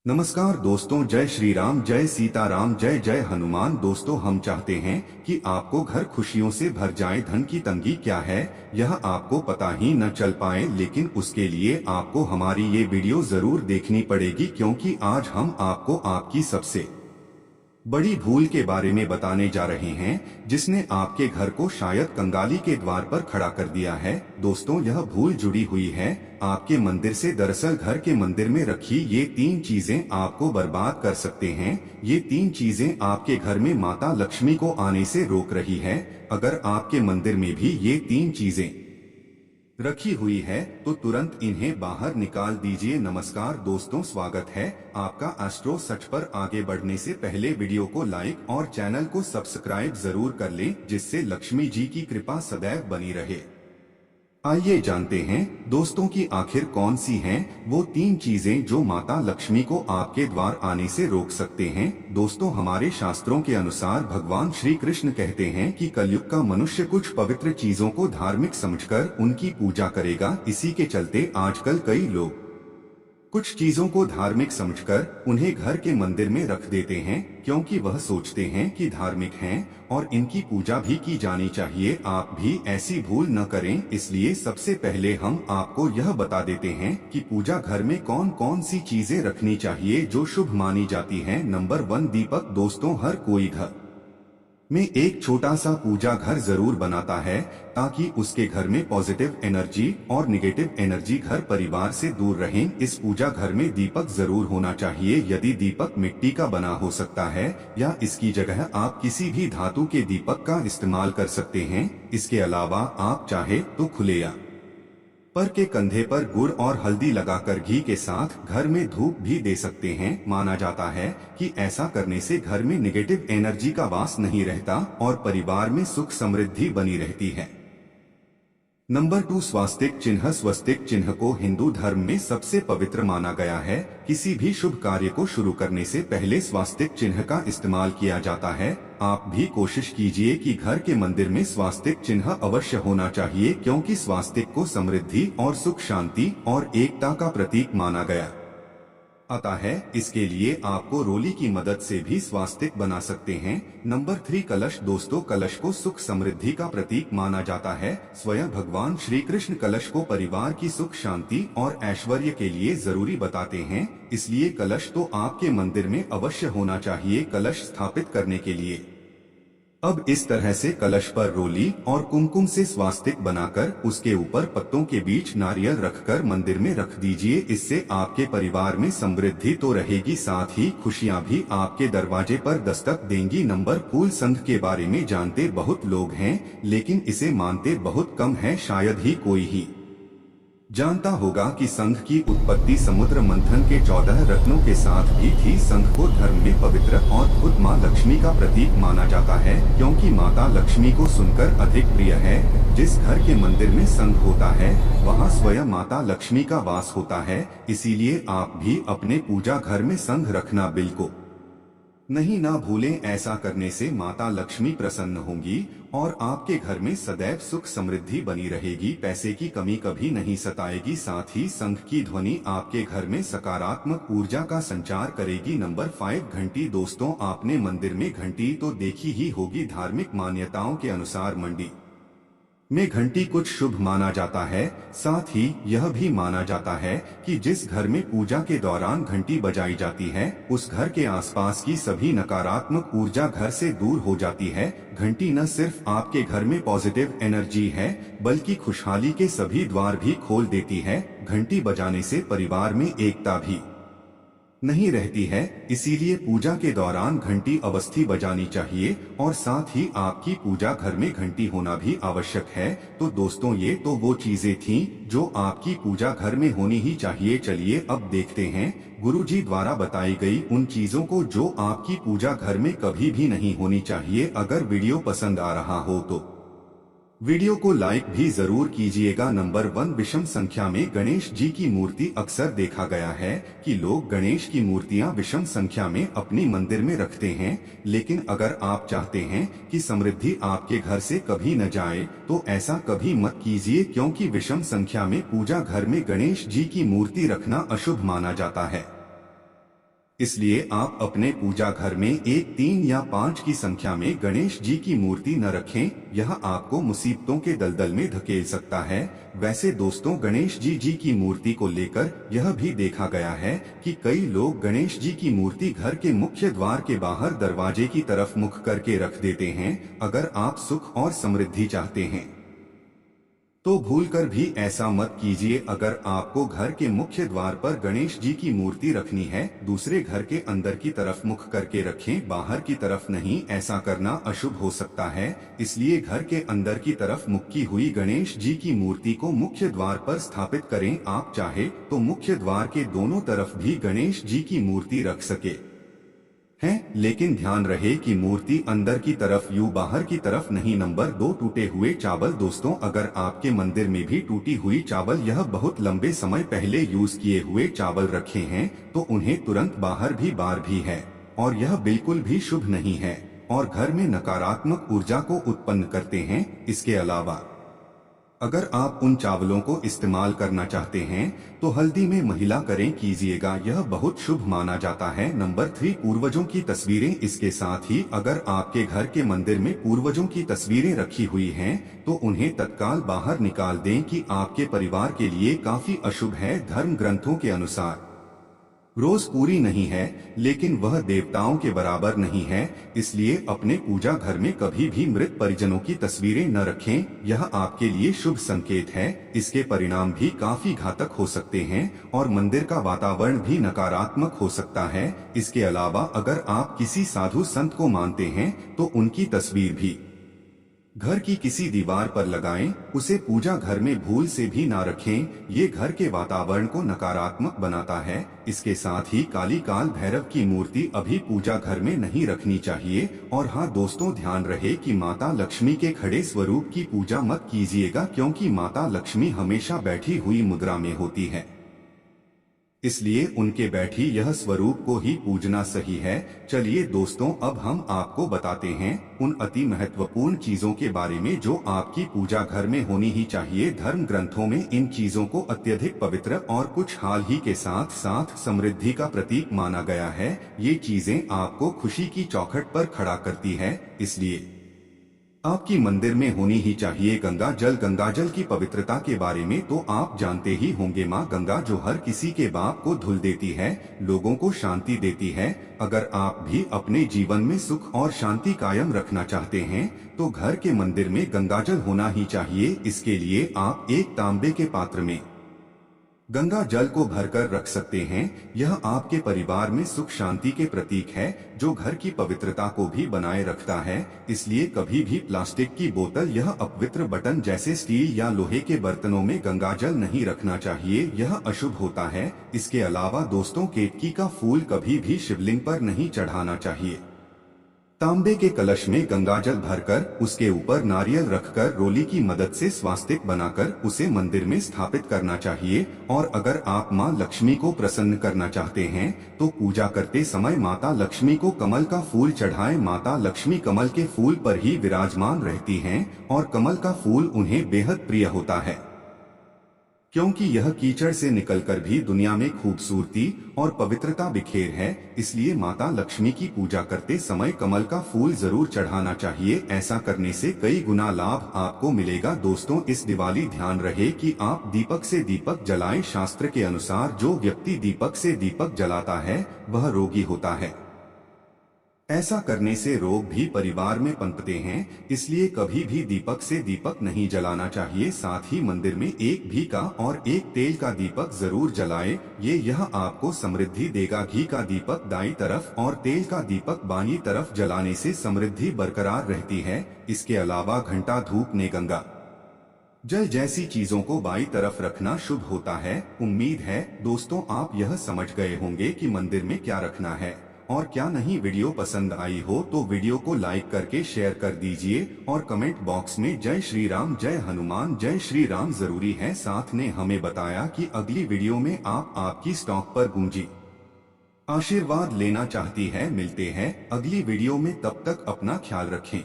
नमस्कार दोस्तों, जय श्री राम, जय सीताराम, जय जय हनुमान। दोस्तों, हम चाहते हैं कि आपको घर खुशियों से भर जाए। धन की तंगी क्या है यह आपको पता ही न चल पाए, लेकिन उसके लिए आपको हमारी ये वीडियो जरूर देखनी पड़ेगी, क्योंकि आज हम आपको आपकी सबसे बड़ी भूल के बारे में बताने जा रहे हैं, जिसने आपके घर को शायद कंगाली के द्वार पर खड़ा कर दिया है। दोस्तों, यह भूल जुड़ी हुई है आपके मंदिर से। दरअसल घर के मंदिर में रखी ये 3 चीजें आपको बर्बाद कर सकते हैं। ये 3 चीजें आपके घर में माता लक्ष्मी को आने से रोक रही है। अगर आपके मंदिर में भी ये 3 चीजें रखी हुई है तो तुरंत इन्हें बाहर निकाल दीजिए। नमस्कार दोस्तों, स्वागत है आपका एस्ट्रो सच पर। आगे बढ़ने से पहले वीडियो को लाइक और चैनल को सब्सक्राइब जरूर कर लें, जिससे लक्ष्मी जी की कृपा सदैव बनी रहे। आइए जानते हैं दोस्तों की आखिर कौन सी हैं वो 3 चीजें जो माता लक्ष्मी को आपके द्वार आने से रोक सकते हैं। दोस्तों, हमारे शास्त्रों के अनुसार भगवान श्री कृष्ण कहते हैं कि कलयुग का मनुष्य कुछ पवित्र चीजों को धार्मिक समझकर उनकी पूजा करेगा। इसी के चलते आजकल कई लोग कुछ चीजों को धार्मिक समझकर उन्हें घर के मंदिर में रख देते हैं, क्योंकि वह सोचते हैं कि धार्मिक हैं और इनकी पूजा भी की जानी चाहिए। आप भी ऐसी भूल न करें, इसलिए सबसे पहले हम आपको यह बता देते हैं कि पूजा घर में कौन कौन सी चीजें रखनी चाहिए जो शुभ मानी जाती हैं। नंबर 1, दीपक। दोस्तों, हर कोई घर में एक छोटा सा पूजा घर जरूर बनाता है, ताकि उसके घर में पॉजिटिव एनर्जी और निगेटिव एनर्जी घर परिवार से दूर रहें। इस पूजा घर में दीपक जरूर होना चाहिए। यदि दीपक मिट्टी का बना हो सकता है या इसकी जगह आप किसी भी धातु के दीपक का इस्तेमाल कर सकते हैं। इसके अलावा आप चाहे तो खुले या पर के कंधे पर गुड़ और हल्दी लगाकर घी के साथ घर में धूप भी दे सकते हैं। माना जाता है कि ऐसा करने से घर में निगेटिव एनर्जी का वास नहीं रहता और परिवार में सुख समृद्धि बनी रहती है। नंबर 2, स्वास्तिक चिन्ह। स्वस्तिक चिन्ह को हिंदू धर्म में सबसे पवित्र माना गया है। किसी भी शुभ कार्य को शुरू करने से पहले स्वास्तिक चिन्ह का इस्तेमाल किया जाता है। आप भी कोशिश कीजिए कि घर के मंदिर में स्वास्तिक चिन्ह अवश्य होना चाहिए, क्योंकि स्वास्तिक को समृद्धि और सुख शांति और एकता का प्रतीक माना गया आता है। इसके लिए आपको रोली की मदद से भी स्वास्तिक बना सकते हैं। नंबर 3, कलश। दोस्तों, कलश को सुख समृद्धि का प्रतीक माना जाता है। स्वयं भगवान श्री कृष्ण कलश को परिवार की सुख शांति और ऐश्वर्य के लिए जरूरी बताते हैं। इसलिए कलश तो आपके मंदिर में अवश्य होना चाहिए। कलश स्थापित करने के लिए अब इस तरह से कलश पर रोली और कुमकुम से स्वास्तिक बनाकर उसके ऊपर पत्तों के बीच नारियल रखकर मंदिर में रख दीजिए। इससे आपके परिवार में समृद्धि तो रहेगी, साथ ही खुशियां भी आपके दरवाजे पर दस्तक देंगी। नंबर, फूल। संघ के बारे में जानते बहुत लोग हैं, लेकिन इसे मानते बहुत कम है। शायद ही कोई ही जानता होगा कि संघ की उत्पत्ति समुद्र मंथन के 14 रत्नों के साथ भी थी। संघ को धर्म में पवित्र और खुद माँ लक्ष्मी का प्रतीक माना जाता है, क्योंकि माता लक्ष्मी को सुनकर अधिक प्रिय है। जिस घर के मंदिर में संघ होता है वहाँ स्वयं माता लक्ष्मी का वास होता है। इसीलिए आप भी अपने पूजा घर में संघ रखना बिल्कुल नहीं ना भूलें। ऐसा करने से माता लक्ष्मी प्रसन्न होंगी और आपके घर में सदैव सुख समृद्धि बनी रहेगी। पैसे की कमी कभी नहीं सताएगी। साथ ही संघ की ध्वनि आपके घर में सकारात्मक ऊर्जा का संचार करेगी। नंबर 5, घंटी। दोस्तों, आपने मंदिर में घंटी तो देखी ही होगी। धार्मिक मान्यताओं के अनुसार मंडी में घंटी कुछ शुभ माना जाता है। साथ ही यह भी माना जाता है कि जिस घर में पूजा के दौरान घंटी बजाई जाती है उस घर के आसपास की सभी नकारात्मक ऊर्जा घर से दूर हो जाती है। घंटी न सिर्फ आपके घर में पॉजिटिव एनर्जी है, बल्कि खुशहाली के सभी द्वार भी खोल देती है। घंटी बजाने से परिवार में एकता भी नहीं रहती है, इसीलिए पूजा के दौरान घंटी अवश्य बजानी चाहिए और साथ ही आपकी पूजा घर में घंटी होना भी आवश्यक है। तो दोस्तों, ये तो वो चीजें थीं जो आपकी पूजा घर में होनी ही चाहिए। चलिए अब देखते हैं गुरुजी द्वारा बताई गई उन चीजों को जो आपकी पूजा घर में कभी भी नहीं होनी चाहिए। अगर वीडियो पसंद आ रहा हो तो वीडियो को लाइक भी जरूर कीजिएगा। नंबर 1, विषम संख्या में गणेश जी की मूर्ति। अक्सर देखा गया है कि लोग गणेश की मूर्तियां विषम संख्या में अपनी मंदिर में रखते हैं, लेकिन अगर आप चाहते हैं कि समृद्धि आपके घर से कभी न जाए तो ऐसा कभी मत कीजिए, क्योंकि विषम संख्या में पूजा घर में गणेश जी की मूर्ति रखना अशुभ माना जाता है। इसलिए आप अपने पूजा घर में 1, 3 या 5 की संख्या में गणेश जी की मूर्ति न रखें। यह आपको मुसीबतों के दलदल में धकेल सकता है। वैसे दोस्तों, गणेश जी की मूर्ति को लेकर यह भी देखा गया है कि कई लोग गणेश जी की मूर्ति घर के मुख्य द्वार के बाहर दरवाजे की तरफ मुख करके रख देते हैं। अगर आप सुख और समृद्धि चाहते हैं तो भूलकर भी ऐसा मत कीजिए। अगर आपको घर के मुख्य द्वार पर गणेश जी की मूर्ति रखनी है, दूसरे घर के अंदर की तरफ मुख करके रखें, बाहर की तरफ नहीं। ऐसा करना अशुभ हो सकता है, इसलिए घर के अंदर की तरफ मुक्की हुई गणेश जी की मूर्ति को मुख्य द्वार पर स्थापित करें। आप चाहे तो मुख्य द्वार के दोनों तरफ भी गणेश जी की मूर्ति रख सके हैं, लेकिन ध्यान रहे कि मूर्ति अंदर की तरफ यूं बाहर की तरफ नहीं। नंबर 2, टूटे हुए चावल। दोस्तों, अगर आपके मंदिर में भी टूटी हुई चावल, यह बहुत लंबे समय पहले यूज किए हुए चावल रखे हैं, तो उन्हें तुरंत बाहर भी बार भी है और यह बिल्कुल भी शुभ नहीं है और घर में नकारात्मक ऊर्जा को उत्पन्न करते हैं। इसके अलावा अगर आप उन चावलों को इस्तेमाल करना चाहते हैं तो हल्दी में महिला करें कीजिएगा, यह बहुत शुभ माना जाता है। नंबर 3, पूर्वजों की तस्वीरें। इसके साथ ही अगर आपके घर के मंदिर में पूर्वजों की तस्वीरें रखी हुई हैं तो उन्हें तत्काल बाहर निकाल दें कि आपके परिवार के लिए काफी अशुभ है। धर्म ग्रंथों के अनुसार रोज पूरी नहीं है, लेकिन वह देवताओं के बराबर नहीं है। इसलिए अपने पूजा घर में कभी भी मृत परिजनों की तस्वीरें न रखें, यह आपके लिए शुभ संकेत है। इसके परिणाम भी काफी घातक हो सकते हैं और मंदिर का वातावरण भी नकारात्मक हो सकता है। इसके अलावा अगर आप किसी साधु संत को मानते हैं तो उनकी तस्वीर भी घर की किसी दीवार पर लगाएं। उसे पूजा घर में भूल से भी ना रखें, ये घर के वातावरण को नकारात्मक बनाता है। इसके साथ ही काली काल भैरव की मूर्ति अभी पूजा घर में नहीं रखनी चाहिए। और हाँ दोस्तों, ध्यान रहे कि माता लक्ष्मी के खड़े स्वरूप की पूजा मत कीजिएगा, क्योंकि माता लक्ष्मी हमेशा बैठी हुई मुद्रा में होती है, इसलिए उनके बैठी यह स्वरूप को ही पूजना सही है। चलिए दोस्तों, अब हम आपको बताते हैं उन अति महत्वपूर्ण चीजों के बारे में जो आपकी पूजा घर में होनी ही चाहिए। धर्म ग्रंथों में इन चीजों को अत्यधिक पवित्र और कुछ हाल ही के साथ साथ समृद्धि का प्रतीक माना गया है। ये चीजें आपको खुशी की चौखट पर खड़ा करती है, इसलिए आपकी मंदिर में होनी ही चाहिए। गंगा जल। गंगा जल की पवित्रता के बारे में तो आप जानते ही होंगे। माँ गंगा जो हर किसी के पाप को धुल देती है, लोगों को शांति देती है। अगर आप भी अपने जीवन में सुख और शांति कायम रखना चाहते हैं तो घर के मंदिर में गंगा जल होना ही चाहिए। इसके लिए आप एक तांबे के पात्र में गंगा जल को भरकर रख सकते हैं। यह आपके परिवार में सुख शांति के प्रतीक है, जो घर की पवित्रता को भी बनाए रखता है। इसलिए कभी भी प्लास्टिक की बोतल, यह अपवित्र बर्तन जैसे स्टील या लोहे के बर्तनों में गंगा जल नहीं रखना चाहिए, यह अशुभ होता है। इसके अलावा दोस्तों, केतकी का फूल कभी भी शिवलिंग पर नहीं चढ़ाना चाहिए। तांबे के कलश में गंगाजल भरकर उसके ऊपर नारियल रखकर रोली की मदद से स्वास्तिक बनाकर उसे मंदिर में स्थापित करना चाहिए। और अगर आप मां लक्ष्मी को प्रसन्न करना चाहते हैं तो पूजा करते समय माता लक्ष्मी को कमल का फूल चढ़ाएं। माता लक्ष्मी कमल के फूल पर ही विराजमान रहती हैं और कमल का फूल उन्हें बेहद प्रिय होता है, क्योंकि यह कीचड़ से निकलकर भी दुनिया में खूबसूरती और पवित्रता बिखेर है। इसलिए माता लक्ष्मी की पूजा करते समय कमल का फूल जरूर चढ़ाना चाहिए। ऐसा करने से कई गुना लाभ आपको मिलेगा। दोस्तों, इस दिवाली ध्यान रहे कि आप दीपक से दीपक जलाएं। शास्त्र के अनुसार जो व्यक्ति दीपक से दीपक जलाता है वह रोगी होता है। ऐसा करने से रोग भी परिवार में पनपते हैं, इसलिए कभी भी दीपक से दीपक नहीं जलाना चाहिए। साथ ही मंदिर में एक घी का और एक तेल का दीपक जरूर जलाएं। यह आपको समृद्धि देगा। घी का दीपक दाईं तरफ और तेल का दीपक बाईं तरफ जलाने से समृद्धि बरकरार रहती है। इसके अलावा घंटा, धूप ने, गंगा जल जैसी चीजों को बाईं तरफ रखना शुभ होता है। उम्मीद है दोस्तों आप यह समझ गए होंगे कि मंदिर में क्या रखना है और क्या नहीं। वीडियो पसंद आई हो तो वीडियो को लाइक करके शेयर कर दीजिए और कमेंट बॉक्स में जय श्री राम, जय हनुमान, जय श्री राम जरूरी है। साथ ने हमें बताया कि अगली वीडियो में आप आपकी स्टॉक पर गूंजी आशीर्वाद लेना चाहती है। मिलते हैं अगली वीडियो में, तब तक अपना ख्याल रखें।